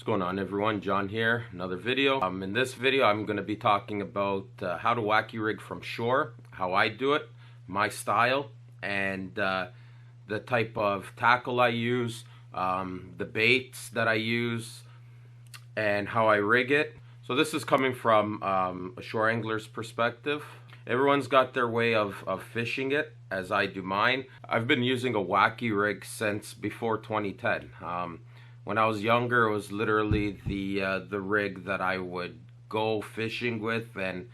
going on, everyone? John here, another video. In this video I'm going to be talking about how to wacky rig from shore, how I do it, my style, and the type of tackle I use, the baits that I use, and how I rig it. So this is coming from a shore angler's perspective. Everyone's got their way of fishing it, as I do mine. I've been using a wacky rig since before 2010. When I was younger, it was literally the rig that I would go fishing with and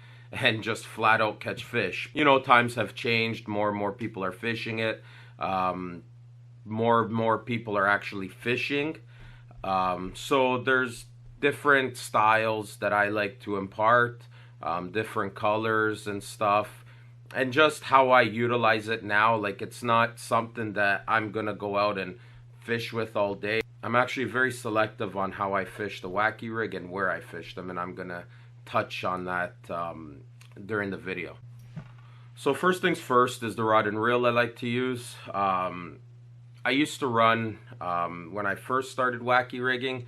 just flat out catch fish. You know, times have changed. More and more people are fishing it. More and more people are actually fishing. So there's different styles that I like to impart, different colors and stuff, and just how I utilize it now. Like, it's not something that I'm gonna go out and fish with all day. I'm actually very selective on how I fish the wacky rig and where I fish them, and I'm gonna touch on that during the video. So first things first is the rod and reel I like to use. I used to run, when I first started wacky rigging,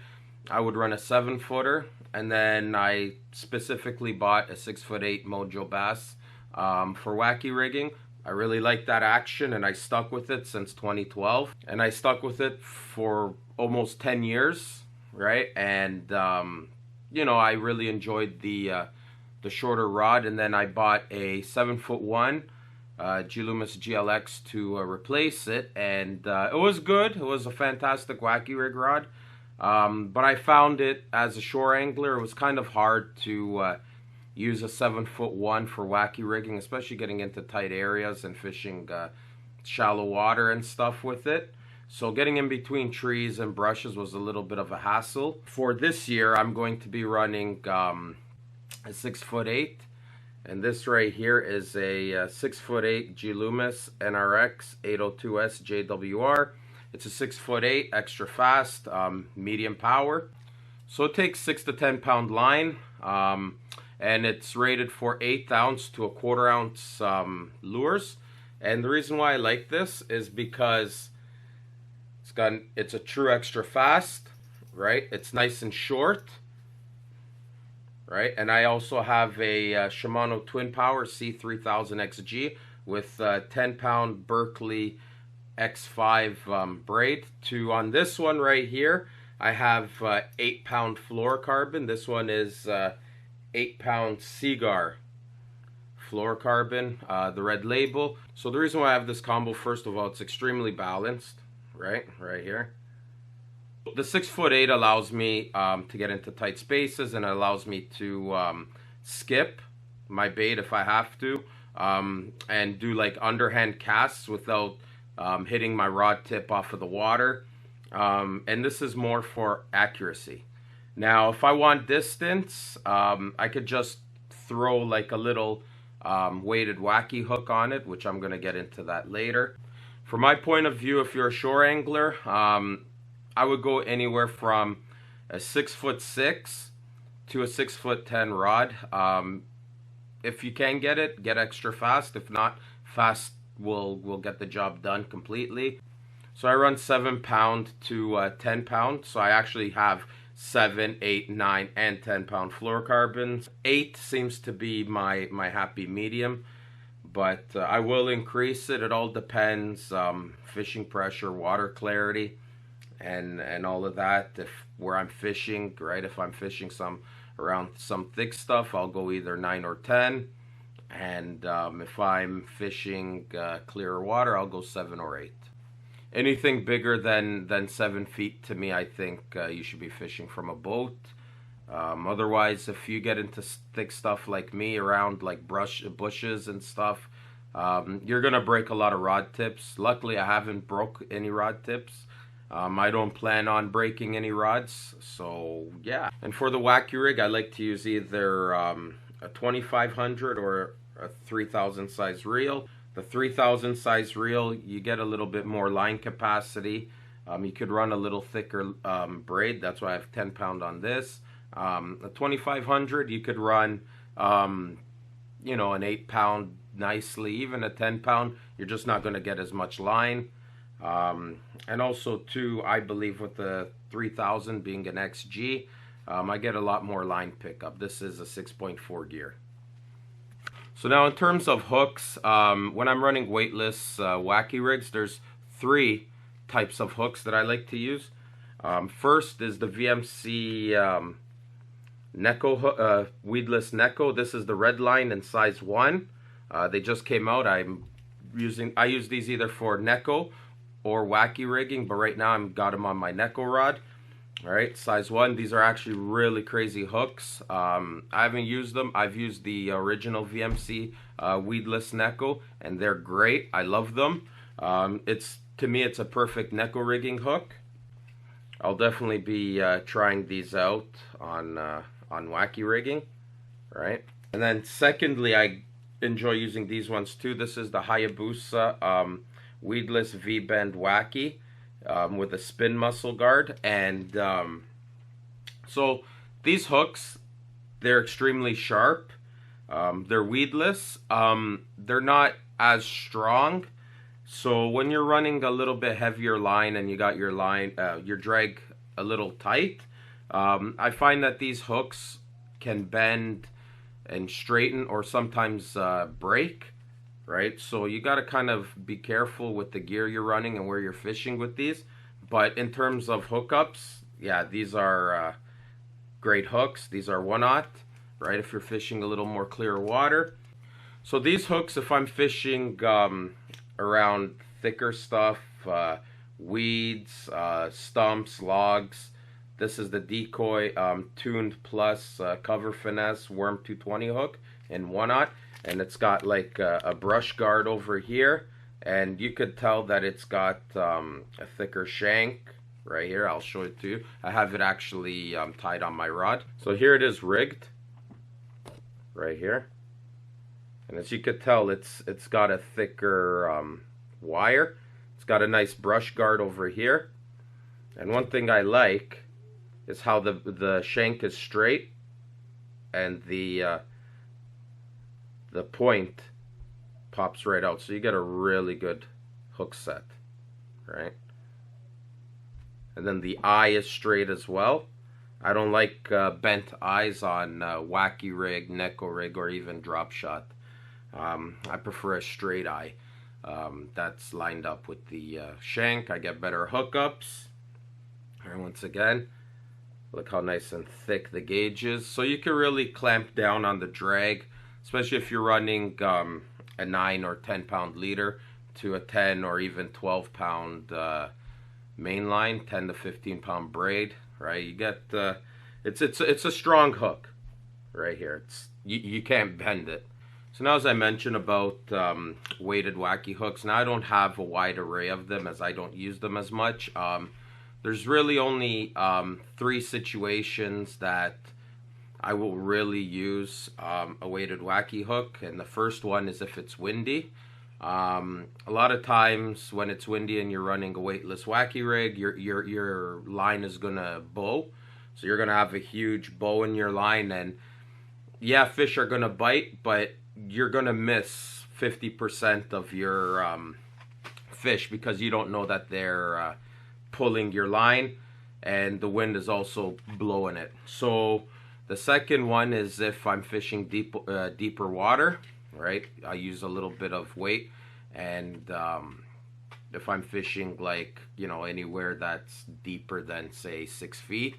I would run a 7-footer, and then I specifically bought a 6'8" Mojo bass for wacky rigging. I really liked that action, and I stuck with it since 2012, and I stuck with it for almost 10 years, right? And you know, I really enjoyed the shorter rod, and then I bought a 7'1" Jeal GLX to replace it, and it was good. It was a fantastic wacky rig rod, but I found it as a shore angler, it was kind of hard to use a 7'1" for wacky rigging, especially getting into tight areas and fishing shallow water and stuff with it. So getting in between trees and brushes was a little bit of a hassle. For this year, I'm going to be running a 6'8", and this right here is a 6'8" Jeal NRX 802S JWR. It's a 6'8", extra fast, medium power. So it takes 6 to 10 pound line. And it's rated for 1/8 ounce to 1/4 ounce lures. And the reason why I like this is because it's a true extra fast, right? It's nice and short, right? And I also have a Shimano Twin Power C3000 XG with 10-pound Berkeley X5 braid. On this one right here, I have 8-pound fluorocarbon. This one is 8-pound Seagar fluorocarbon, the red label. So the reason why I have this combo, first of all, it's extremely balanced, right here. The 6'8" allows me to get into tight spaces, and it allows me to skip my bait if I have to, and do like underhand casts without hitting my rod tip off of the water. And this is more for accuracy. Now, if I want distance, I could just throw like a little weighted wacky hook on it, which I'm going to get into that later. From my point of view, if you're a shore angler, I would go anywhere from a 6'6" to a 6'10" rod. If you can get it, get extra fast. If not, fast will get the job done completely. So I run 7-pound to 10-pound. So I actually have 7, 8, 9, and 10-pound fluorocarbons. 8 seems to be my happy medium, but I will increase it. It all depends, fishing pressure, water clarity, and all of that. Where I'm fishing, right? If I'm fishing around some thick stuff, I'll go either 9 or 10, and if I'm fishing clearer water, I'll go 7 or 8. Anything bigger than 7 feet, to me, I think you should be fishing from a boat. Otherwise, if you get into thick stuff like me, around like bushes and stuff, you're gonna break a lot of rod tips. Luckily, I haven't broke any rod tips. I don't plan on breaking any rods, so yeah. And for the wacky rig, I like to use either a 2500 or a 3000 size reel. The 3000 size reel, you get a little bit more line capacity. You could run a little thicker braid. That's why I have 10-pound on this. A 2500, you could run, you know, an 8-pound nicely. Even a 10-pound, you're just not going to get as much line. And also too, I believe with the 3000 being an XG, I get a lot more line pickup. This is a 6.4 gear. So now in terms of hooks, when I'm running weightless wacky rigs, there's 3 types of hooks that I like to use. First is the VMC Neko weedless Neko. This is the red line in size 1. They just came out. I use these either for Neko or wacky rigging, but right now I've got them on my Neko rod. All right, size 1. These are actually really crazy hooks. I haven't used them. I've used the original VMC weedless Neko, and they're great. I love them. To me, it's a perfect Neko rigging hook. I'll definitely be trying these out on wacky rigging, right? And then secondly, I enjoy using these ones too. This is the Hayabusa weedless V-bend wacky with a spin muscle guard. And so these hooks, they're extremely sharp. They're weedless. They're not as strong. So when you're running a little bit heavier line and you got your line, your drag a little tight, I find that these hooks can bend and straighten or sometimes break, right? So you got to kind of be careful with the gear you're running and where you're fishing with these. But in terms of hookups, yeah, these are great hooks. These are 1/0, right? If you're fishing a little more clear water. So these hooks, if I'm fishing around thicker stuff, weeds, stumps, logs. This is the Decoy Tuned Plus Cover Finesse Worm 220 hook in 1/0, and it's got like a brush guard over here, and you could tell that it's got a thicker shank right here. I'll show it to you. I have it actually tied on my rod. So here it is rigged right here, and as you could tell, it's got a thicker wire. It's got a nice brush guard over here, and one thing I like is how the shank is straight and the point pops right out, so you get a really good hook set, right? And then the eye is straight as well. I don't like bent eyes on wacky rig, Neko rig, or even drop shot. I prefer a straight eye that's lined up with the shank. I get better hookups. And once again, look how nice and thick the gauge is. So you can really clamp down on the drag, especially if you're running a 9 or 10 pound leader to a 10 or even 12 pound main line, 10 to 15 pound braid, right? You get it's a strong hook right here. You can't bend it. So now, as I mentioned about weighted wacky hooks, now I don't have a wide array of them as I don't use them as much. There's really only 3 situations that I will really use a weighted wacky hook, and the first one is if it's windy. A lot of times when it's windy and you're running a weightless wacky rig, your line is gonna bow, so you're gonna have a huge bow in your line, and yeah, fish are gonna bite, but you're gonna miss 50% of your fish because you don't know that they're pulling your line, and the wind is also blowing it. So the second one is if I'm fishing deeper water, right? I use a little bit of weight, and if I'm fishing like, you know, anywhere that's deeper than say 6 feet,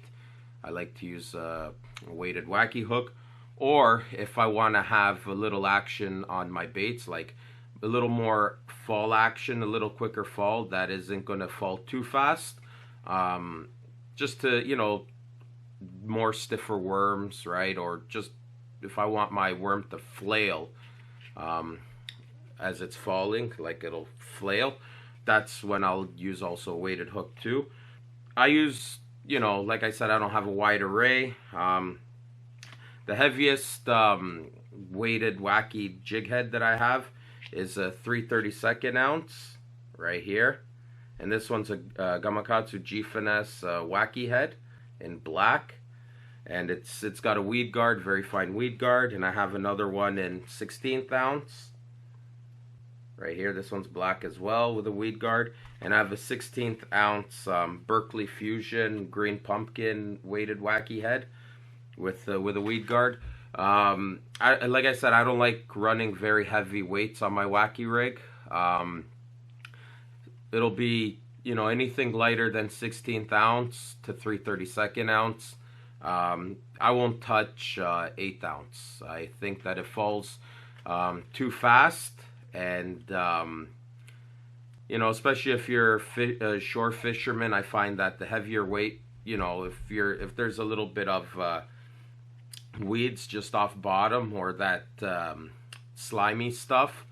I like to use a weighted wacky hook. Or if I want to have a little action on my baits, like a little more fall action, a little quicker fall that isn't going to fall too fast, just to, you know, more stiffer worms, right? Or just if I want my worm to flail as it's falling, like it'll flail, that's when I'll use also a weighted hook too. I use, you know, like I said, I don't have a wide array. The heaviest weighted wacky jig head that I have is a 3/32 ounce right here, and this one's a Gamakatsu G Finesse wacky head in black, and it's got a weed guard, very fine weed guard, and I have another one in 16th ounce, right here. This one's black as well with a weed guard. And I have a 16th ounce Berkeley Fusion green pumpkin weighted wacky head with a weed guard. Like I said, I don't like running very heavy weights on my Wacky Rig. It'll be, you know, anything lighter than 16th ounce to 3/32 ounce. I won't touch 8th ounce. I think that it falls too fast, and you know, especially if you're a shore fisherman, I find that the heavier weight, you know, if there's a little bit of weeds just off bottom or that slimy stuff,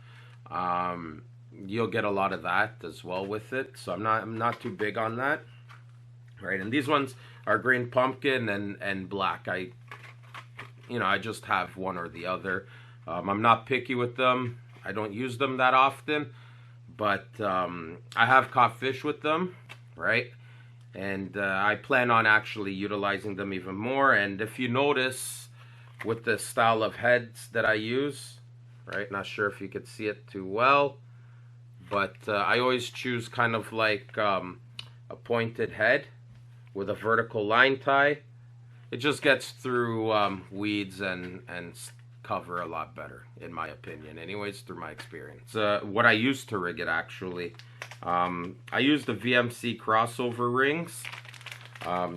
you'll get a lot of that as well with it. So I'm not too big on that, right? And these ones are green pumpkin and black. I just have one or the other. I'm not picky with them. I don't use them that often, but I have caught fish with them, right? And I plan on actually utilizing them even more. And if you notice with the style of heads that I use, right? Not sure if you could see it too well, but I always choose kind of like a pointed head with a vertical line tie. It just gets through weeds and cover a lot better, in my opinion, anyways, through my experience. What I used to rig it, actually, I use the VMC crossover rings.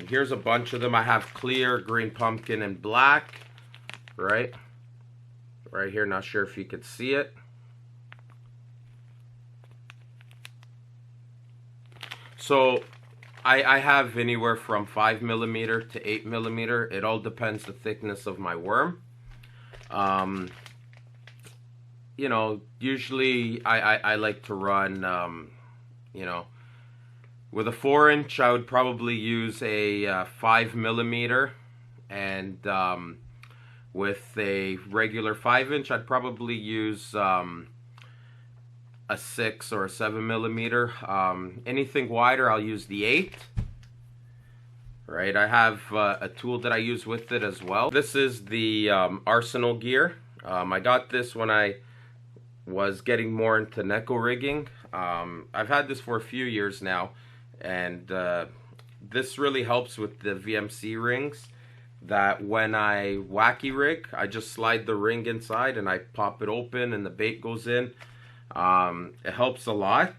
Here's a bunch of them. I have clear, green pumpkin, and black, right here. Not sure if you could see it. So I have anywhere from 5mm to 8mm. It all depends the thickness of my worm. You know, usually I like to run, you know, with a 4-inch, I would probably use a 5mm, and with a regular 5-inch, I'd probably use a 6 or a 7mm. Anything wider, I'll use the 8. Right, I have a tool that I use with it as well. This is the Arsenal gear. I got this when I was getting more into Neko rigging. I've had this for a few years now, and this really helps with the VMC rings. That when I wacky rig, I just slide the ring inside and I pop it open and the bait goes in. It helps a lot,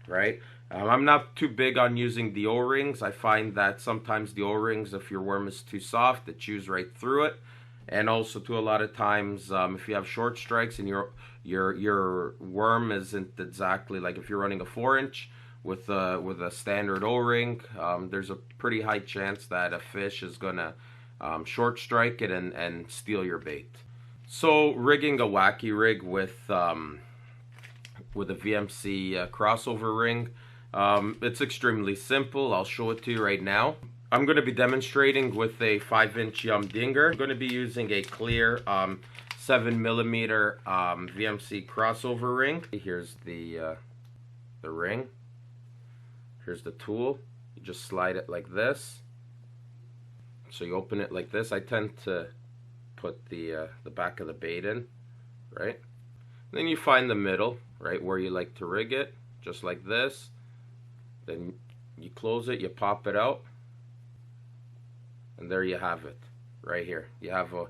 right? I'm not too big on using the O-rings. I find that sometimes the O-rings, if your worm is too soft, it chews right through it. And also, too, a lot of times, if you have short strikes and your worm isn't exactly like if you're running a 4-inch with a standard O-ring, there's a pretty high chance that a fish is gonna short strike it and steal your bait. So rigging a wacky rig with a VMC crossover ring. It's extremely simple. I'll show it to you right now. I'm going to be demonstrating with a 5-inch Yum Dinger. I'm going to be using a clear 7mm VMC crossover ring. Here's the ring. Here's the tool. You just slide it like this. So you open it like this. I tend to put the back of the bait in, right? And then you find the middle, right, where you like to rig it, just like this. Then you close it, you pop it out, and there you have it, right here. You have a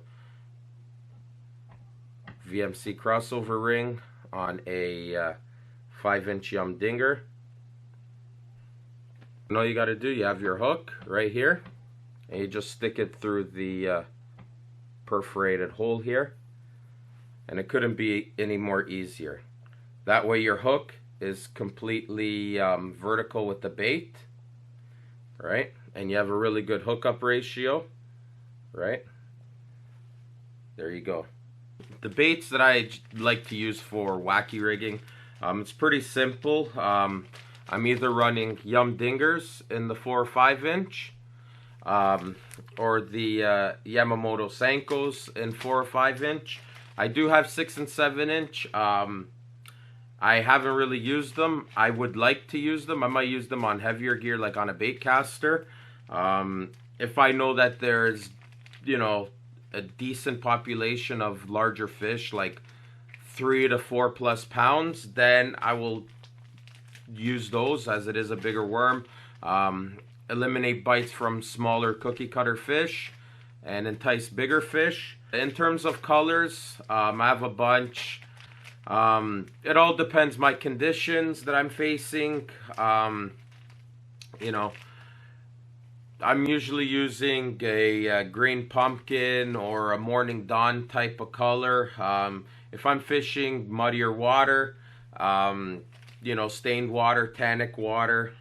VMC crossover ring on a 5-inch Yum Dinger. And all you got to do, you have your hook right here, and you just stick it through the perforated hole here, and it couldn't be any more easier. That way your hook is completely vertical with the bait, right? And you have a really good hookup ratio, right? There you go. The baits that I like to use for wacky rigging, it's pretty simple. I'm either running Yum Dingers in the 4 or 5-inch, or the Yamamoto Senkos in 4 or 5-inch. I do have 6 and 7-inch. I haven't really used them. I would like to use them. I might use them on heavier gear, like on a bait caster. If I know that there's, you know, a decent population of larger fish, like 3 to 4 plus pounds, then I will use those, as it is a bigger worm. Eliminate bites from smaller cookie cutter fish and entice bigger fish. In terms of colors, I have a bunch. It all depends my conditions that I'm facing. You know, I'm usually using a green pumpkin or a morning dawn type of color. If I'm fishing muddier water, you know, stained water, tannic water.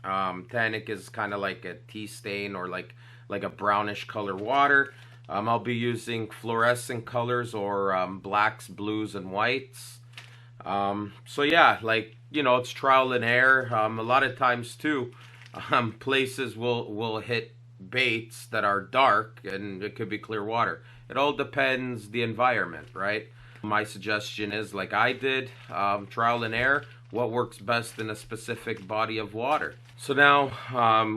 Tannic is kind of like a tea stain or like a brownish color water. I'll be using fluorescent colors or blacks, blues, and whites. So yeah, like, you know, it's trial and error. A lot of times too, places will hit baits that are dark and it could be clear water. It all depends the environment, right? My suggestion is, like I did, trial and error, what works best in a specific body of water. So now,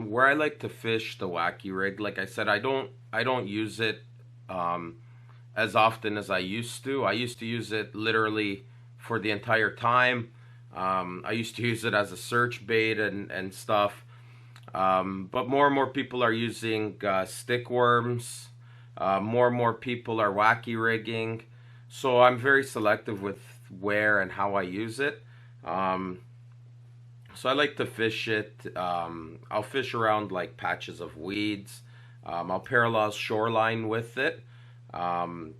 where I like to fish the Wacky Rig, like I said, I don't use it as often as I used to. I used to use it literally for the entire time. I used to use it as a search bait and stuff. But more and more people are using stick worms. More and more people are wacky rigging. So I'm very selective with where and how I use it. So I like to fish it. I'll fish around like patches of weeds. I'll parallel shoreline with it. I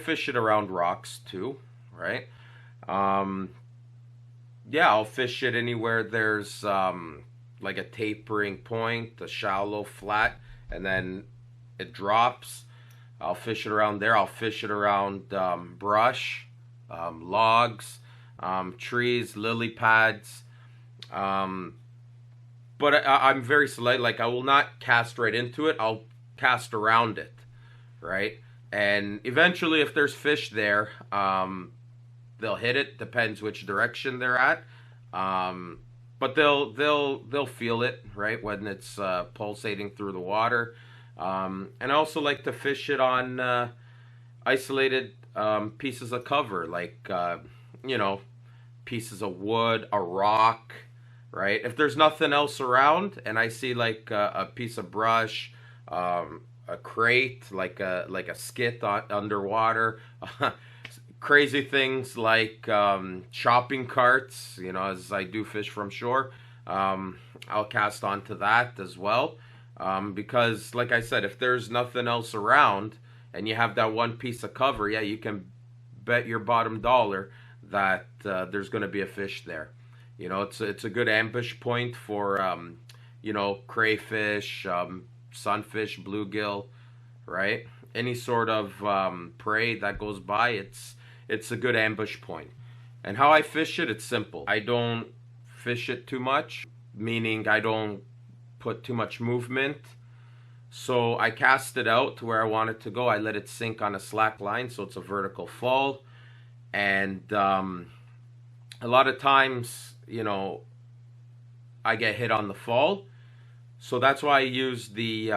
fish it around rocks too, right? Yeah, I'll fish it anywhere there's like a tapering point, a shallow flat, and then it drops. I'll fish it around there. I'll fish it around brush, logs, trees, lily pads. But I'm very selective. Like, I will not cast right into it. I'll cast around it, right? And eventually, if there's fish there, they'll hit it. Depends which direction they're at. But they'll feel it, right, when it's pulsating through the water. And I also like to fish it on isolated pieces of cover, like you know, pieces of wood, a rock, right? If there's nothing else around, and I see like a piece of brush, a crate, like a skit underwater. Crazy things like shopping carts, you know, as I do fish from shore. I'll cast onto that as well. Because, like I said, if there's nothing else around and you have that one piece of cover, yeah, you can bet your bottom dollar that there's going to be a fish there. You know, it's a good ambush point for, you know, crayfish, sunfish, bluegill, right? Any sort of prey that goes by, it's a good ambush point. And how I fish it, it's simple. I don't fish it too much, meaning I don't put too much movement. So I cast it out to where I want it to go. I let it sink on a slack line, so it's a vertical fall. And a lot of times, you know, I get hit on the fall. So that's why I use the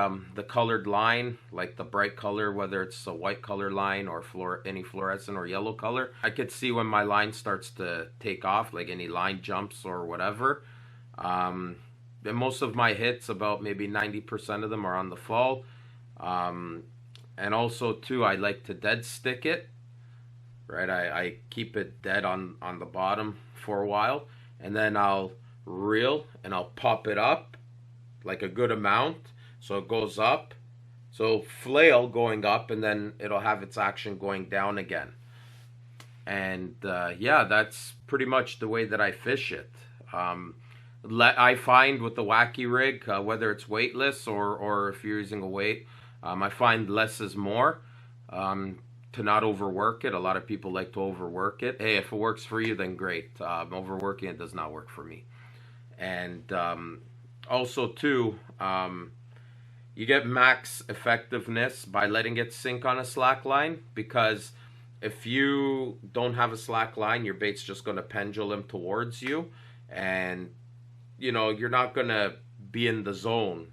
colored line, like the bright color, whether it's a white color line or any fluorescent or yellow color. I could see when my line starts to take off, like any line jumps or whatever. And most of my hits, about maybe 90% of them, are on the fall. And also too, I like to dead stick it, right? I keep it dead on the bottom for a while, and then I'll reel and I'll pop it up like a good amount, so it goes up, so flail going up, and then it'll have its action going down again. And yeah, that's pretty much the way that I fish it. I find with the Wacky Rig, whether it's weightless or if you're using a weight, I find less is more, to not overwork it. A lot of people like to overwork it. Hey, if it works for you, then great. Overworking it does not work for me. And also too, you get max effectiveness by letting it sink on a slack line, because if you don't have a slack line, your bait's just going to pendulum towards you, and you know, you're not going to be in the zone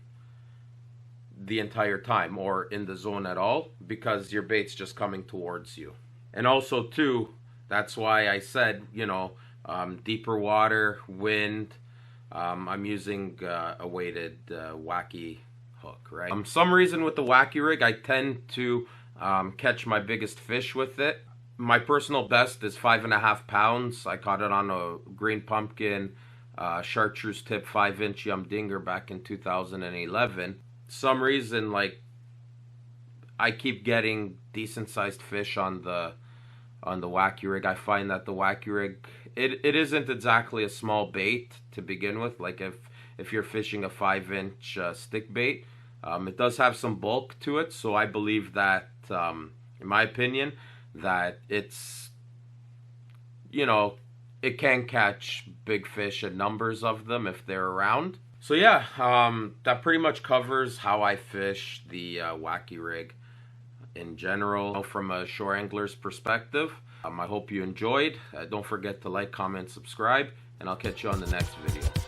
the entire time or in the zone at all, because your bait's just coming towards you. And also too, that's why I said, you know, deeper water, wind, I'm using a weighted Wacky hook, right? Some reason with the Wacky Rig, I tend to catch my biggest fish with it. My personal best is 5.5 pounds. I caught it on a green pumpkin chartreuse tip 5-inch yum dinger back in 2011. Some reason, like, I keep getting decent sized fish on the Wacky Rig. I find that the Wacky Rig, it isn't exactly a small bait to begin with. Like if you're fishing a 5-inch stick bait, it does have some bulk to it. So I believe that, in my opinion, that it's, you know, it can catch big fish and numbers of them if they're around. So yeah, that pretty much covers how I fish the Wacky Rig in general from a shore angler's perspective. I hope you enjoyed. Don't forget to like, comment, subscribe, and I'll catch you on the next video.